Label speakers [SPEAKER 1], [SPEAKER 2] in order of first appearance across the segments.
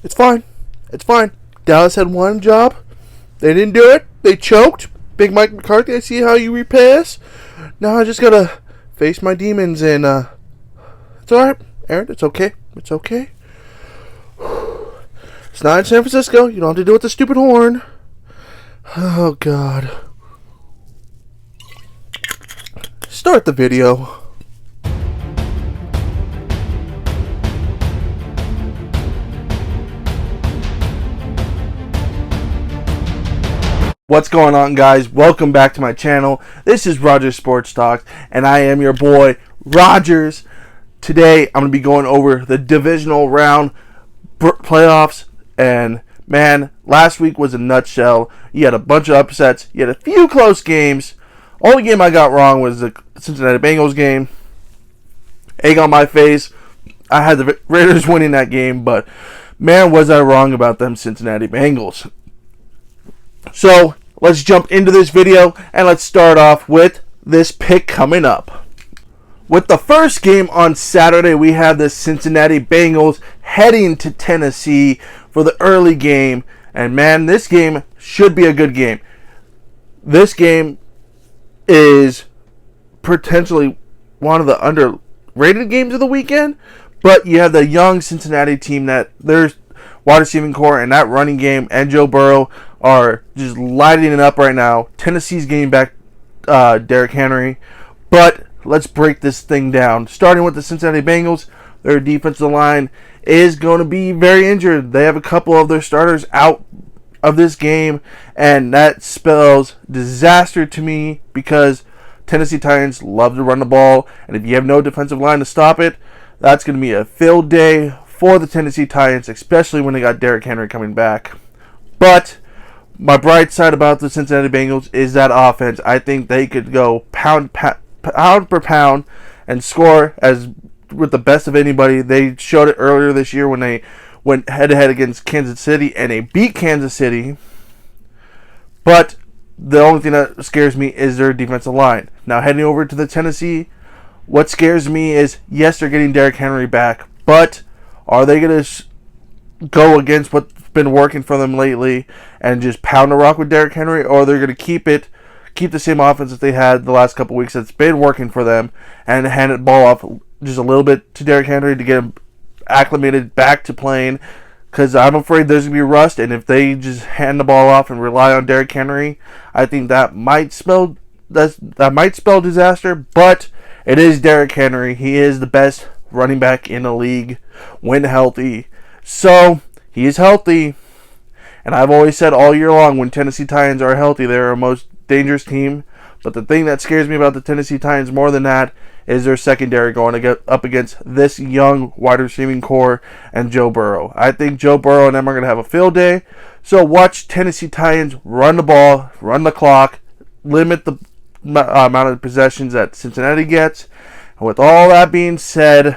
[SPEAKER 1] It's fine. It's fine. Dallas had one job. They didn't do it. They choked. Big Mike McCarthy, I see how you repass. Now I just gotta face my demons and, it's alright, Aaron. It's okay. It's okay. It's not in San Francisco. You don't have to deal with the stupid horn. Oh, God. Start the video. What's going on, guys? Welcome back to my channel. This is Rogers Sports Talk, and I am your boy, Rogers. Today, I'm going to be going over the divisional round playoffs, and man, last week was a nutshell. You had a bunch of upsets. You had a few close games. Only game I got wrong was the Cincinnati Bengals game. Egg on my face. I had the Raiders winning that game, but man, was I wrong about them Cincinnati Bengals. So, let's jump into this video, and let's start off with this pick coming up. With the first game on Saturday, we have the Cincinnati Bengals heading to Tennessee for the early game. And man, this game should be a good game. This game is potentially one of the underrated games of the weekend. But you have the young Cincinnati team that their wide receiving core and that running game and Joe Burrow are just lighting it up right now. Tennessee's getting back Derrick Henry. But let's break this thing down. Starting with the Cincinnati Bengals, their defensive line is going to be very injured. They have a couple of their starters out of this game, and that spells disaster to me because Tennessee Titans love to run the ball, and if you have no defensive line to stop it, that's going to be a field day for the Tennessee Titans, especially when they got Derrick Henry coming back. But my bright side about the Cincinnati Bengals is that offense. I think they could go pound per pound and score as with the best of anybody. They showed it earlier this year when they went head-to-head against Kansas City, and they beat Kansas City. But the only thing that scares me is their defensive line. Now, heading over to the Tennessee, what scares me is, yes, they're getting Derrick Henry back, but are they going to go against what's been working for them lately and just pound the rock with Derrick Henry, or they're going to keep the same offense that they had the last couple weeks that's been working for them and hand the ball off just a little bit to Derrick Henry to get him acclimated back to playing? Because I'm afraid there's going to be rust, and if they just hand the ball off and rely on Derrick Henry, I think that might spell disaster. But it is Derrick Henry. He is the best running back in the league when healthy. So he is healthy, and I've always said all year long, when Tennessee Titans are healthy, they're our most dangerous team. But the thing that scares me about the Tennessee Titans more than that is their secondary going to get up against this young wide receiving core and Joe Burrow. I think Joe Burrow and them are going to have a field day. So watch Tennessee Titans run the ball, run the clock, limit the amount of possessions that Cincinnati gets. And with all that being said,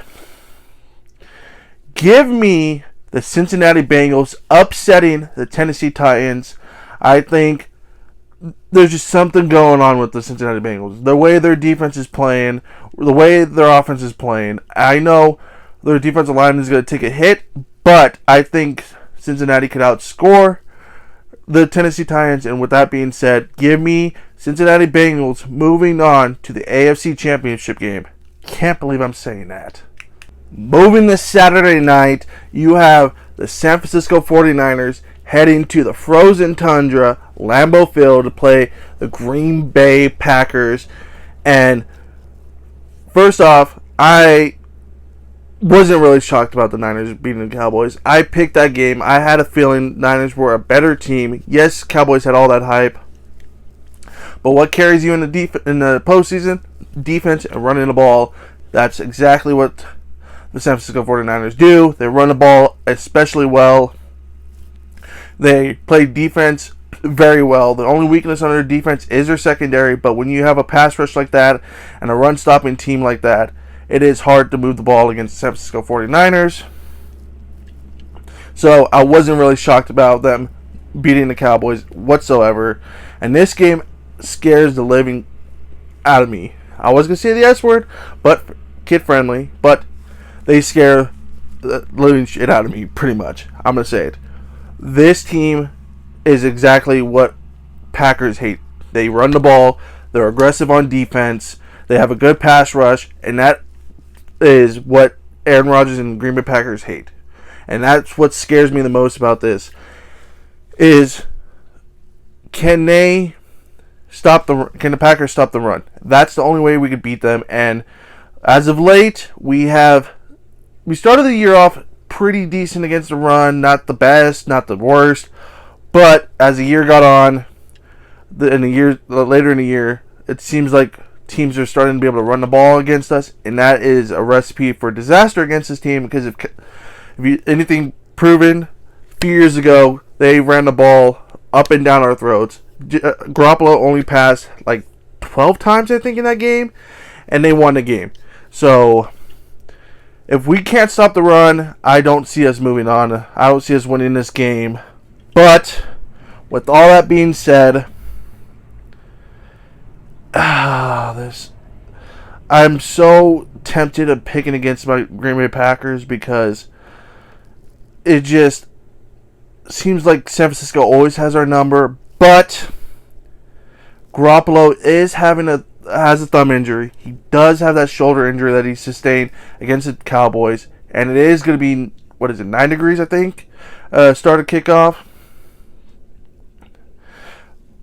[SPEAKER 1] give me the Cincinnati Bengals upsetting the Tennessee Titans. I think there's just something going on with the Cincinnati Bengals. The way their defense is playing, the way their offense is playing. I know their defensive line is going to take a hit, but I think Cincinnati could outscore the Tennessee Titans. And with that being said, give me Cincinnati Bengals moving on to the AFC Championship game. Can't believe I'm saying that. Moving this Saturday night, you have the San Francisco 49ers heading to the frozen tundra, Lambeau Field, to play the Green Bay Packers. And first off, I wasn't really shocked about the Niners beating the Cowboys. I picked that game. I had a feeling Niners were a better team. Yes, Cowboys had all that hype. But what carries you in the postseason? Defense and running the ball. That's exactly what the San Francisco 49ers do. They run the ball especially well. They play defense very well. The only weakness on their defense is their secondary, but when you have a pass rush like that and a run-stopping team like that, it is hard to move the ball against the San Francisco 49ers. So I wasn't really shocked about them beating the Cowboys whatsoever. And this game scares the living out of me. I was going to say the S word, but kid-friendly, but they scare living shit out of me, pretty much. I'm going to say it. This team is exactly what Packers hate. They run the ball. They're aggressive on defense. They have a good pass rush. And that is what Aaron Rodgers and Green Bay Packers hate. And that's what scares me the most about this. Is can the Packers stop the run? That's the only way we could beat them. And as of late, we started the year off pretty decent against the run. Not the best, not the worst. But as the year got on, later in the year, it seems like teams are starting to be able to run the ball against us, and that is a recipe for disaster against this team. Because if anything proven, a few years ago, they ran the ball up and down our throats. Garoppolo only passed like 12 times, I think, in that game, and they won the game. So if we can't stop the run, I don't see us moving on. I don't see us winning this game. But with all that being said, I'm so tempted of picking against my Green Bay Packers because it just seems like San Francisco always has our number. But Garoppolo has a thumb injury. He does have that shoulder injury that he sustained against the Cowboys, and it is going to be 9 degrees, I think. Start of kickoff.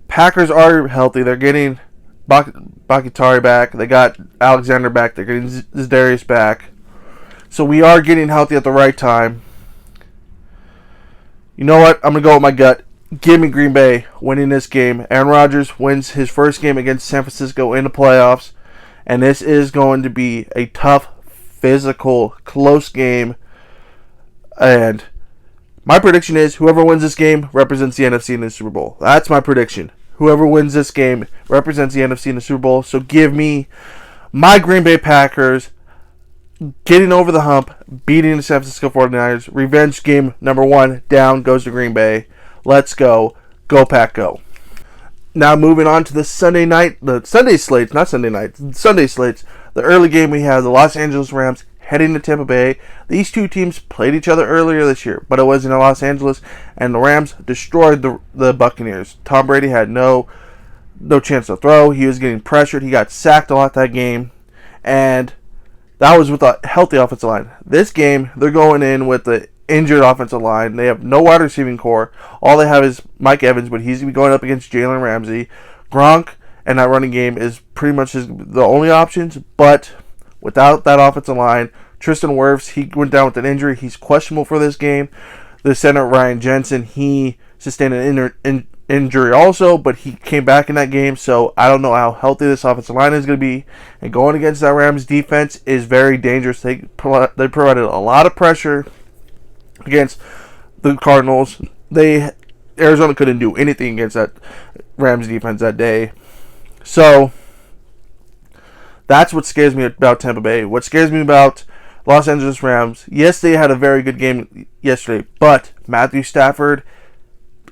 [SPEAKER 1] Packers are healthy. They're getting Bakhtiari back. They got Alexander back. They're getting Zdarius back. So we are getting healthy at the right time. You know what? I'm going to go with my gut. Give me Green Bay winning this game. Aaron Rodgers wins his first game against San Francisco in the playoffs. And this is going to be a tough, physical, close game. And my prediction is whoever wins this game represents the NFC in the Super Bowl. That's my prediction. Whoever wins this game represents the NFC in the Super Bowl. So give me my Green Bay Packers getting over the hump, beating the San Francisco 49ers. Revenge game number 1. Down goes to Green Bay. Let's go. Go Pack Go. Now moving on to the Sunday slates. The early game we have the Los Angeles Rams heading to Tampa Bay. These two teams played each other earlier this year, but it was in Los Angeles, and the Rams destroyed the Buccaneers. Tom Brady had no chance to throw. He was getting pressured. He got sacked a lot that game, and that was with a healthy offensive line. This game, they're going in with the injured offensive line. They have no wide receiving core. All they have is Mike Evans, but he's going to be going up against Jalen Ramsey. Gronk and that running game is pretty much the only options, but without that offensive line, Tristan Wirfs, he went down with an injury. He's questionable for this game. The center, Ryan Jensen, he sustained an injury also, but he came back in that game, so I don't know how healthy this offensive line is going to be. And going against that Rams defense is very dangerous. They provided a lot of pressure against the Cardinals. Arizona couldn't do anything against that Rams defense that day. So that's what scares me about Tampa Bay. What scares me about Los Angeles Rams, yes, they had a very good game yesterday, but Matthew Stafford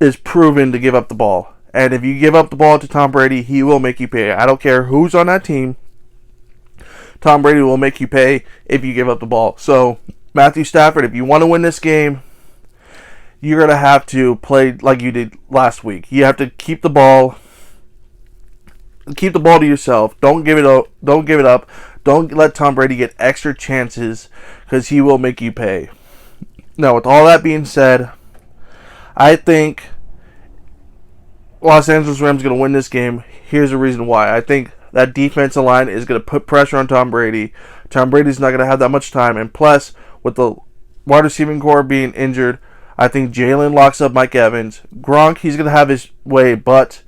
[SPEAKER 1] is proven to give up the ball. And if you give up the ball to Tom Brady, he will make you pay. I don't care who's on that team. Tom Brady will make you pay if you give up the ball. So, Matthew Stafford, if you want to win this game, you're going to have to play like you did last week. You have to keep the ball to yourself. Don't give it up. Don't let Tom Brady get extra chances because he will make you pay. Now, with all that being said, I think Los Angeles Rams are going to win this game. Here's the reason why. I think that defensive line is going to put pressure on Tom Brady. Tom Brady's not going to have that much time. And plus, with the wide receiving core being injured, I think Jalen locks up Mike Evans. Gronk, he's going to have his way, but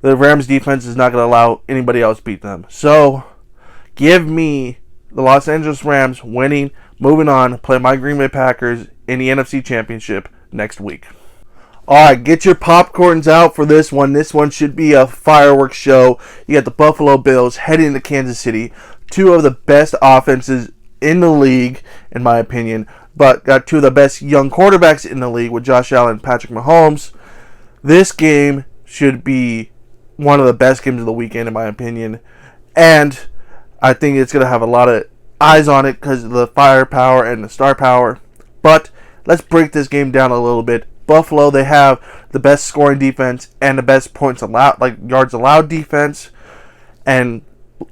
[SPEAKER 1] the Rams defense is not going to allow anybody else to beat them. So, give me the Los Angeles Rams winning, moving on, play my Green Bay Packers in the NFC Championship next week. Alright, get your popcorns out for this one. This one should be a fireworks show. You got the Buffalo Bills heading to Kansas City. Two of the best offenses in the league, in my opinion. But got two of the best young quarterbacks in the league with Josh Allen and Patrick Mahomes. This game should be one of the best games of the weekend, in my opinion. And I think it's going to have a lot of eyes on it because of the firepower and the star power. But let's break this game down a little bit. Buffalo, they have the best scoring defense and the best points allowed, like yards allowed defense. And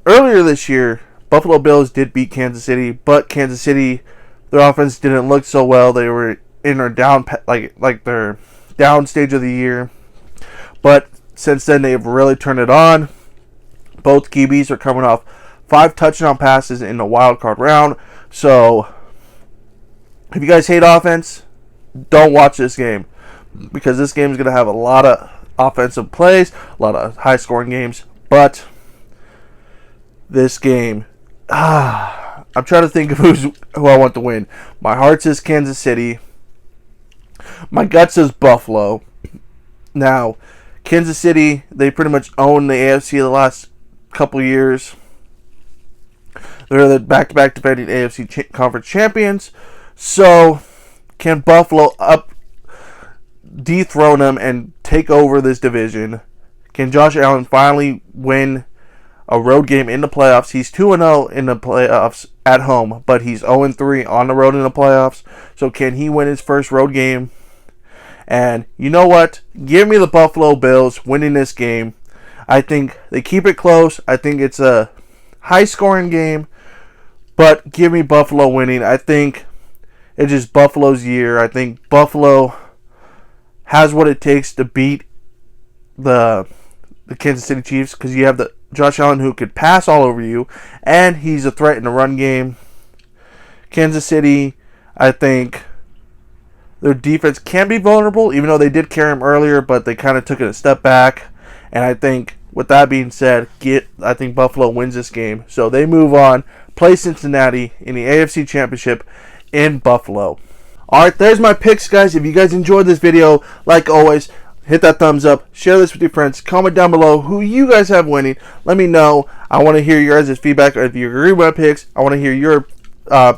[SPEAKER 1] earlier this year, Buffalo Bills did beat Kansas City, but Kansas City, their offense didn't look so well. They were in their down, like their down stage of the year. But since then, they've really turned it on. Both QBs are coming off 5 touchdown passes in the wild card round. So if you guys hate offense, don't watch this game, because this game is going to have a lot of offensive plays, a lot of high scoring games. But this game, I'm trying to think of who I want to win. My heart says Kansas City. My gut says Buffalo. Now, Kansas City, they pretty much own the AFC the last couple years. They're the back-to-back defending AFC Conference champions. So, can Buffalo dethrone them and take over this division? Can Josh Allen finally win a road game in the playoffs? He's 2-0 in the playoffs at home, but he's 0-3 on the road in the playoffs. So can he win his first road game? And you know what? Give me the Buffalo Bills winning this game. I think they keep it close. I think it's a high-scoring game, but give me Buffalo winning. I think it's just Buffalo's year. I think Buffalo has what it takes to beat the Kansas City Chiefs, because you have the Josh Allen who could pass all over you, and he's a threat in the run game. Kansas City, I think their defense can be vulnerable, even though they did carry him earlier, but they kind of took it a step back. And I think, with that being said, I think Buffalo wins this game. So they move on, play Cincinnati in the AFC Championship in Buffalo. Alright, there's my picks, guys. If you guys enjoyed this video, like always, hit that thumbs up, share this with your friends, comment down below who you guys have winning. Let me know. I want to hear your guys' feedback. If you agree with my picks, I want to hear your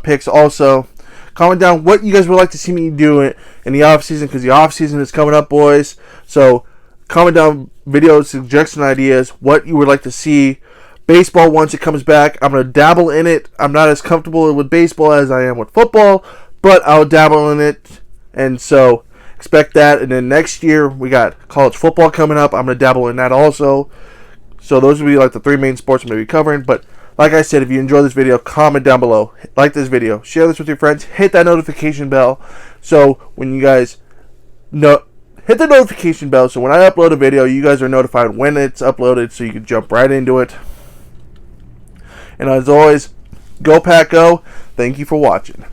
[SPEAKER 1] picks also. Comment down what you guys would like to see me do in the off-season, because the off-season is coming up, boys. So comment down video suggestion ideas, what you would like to see. Baseball, once it comes back, I'm going to dabble in it. I'm not as comfortable with baseball as I am with football, but I'll dabble in it. And so expect that. And then next year, we got college football coming up. I'm going to dabble in that also. So those will be like the 3 main sports I'm going to be covering. But like I said, if you enjoyed this video, comment down below. Like this video. Share this with your friends. Hit that notification bell. So when you guys hit the notification bell, so when I upload a video, you guys are notified when it's uploaded, so you can jump right into it. And as always, go Pack Go. Thank you for watching.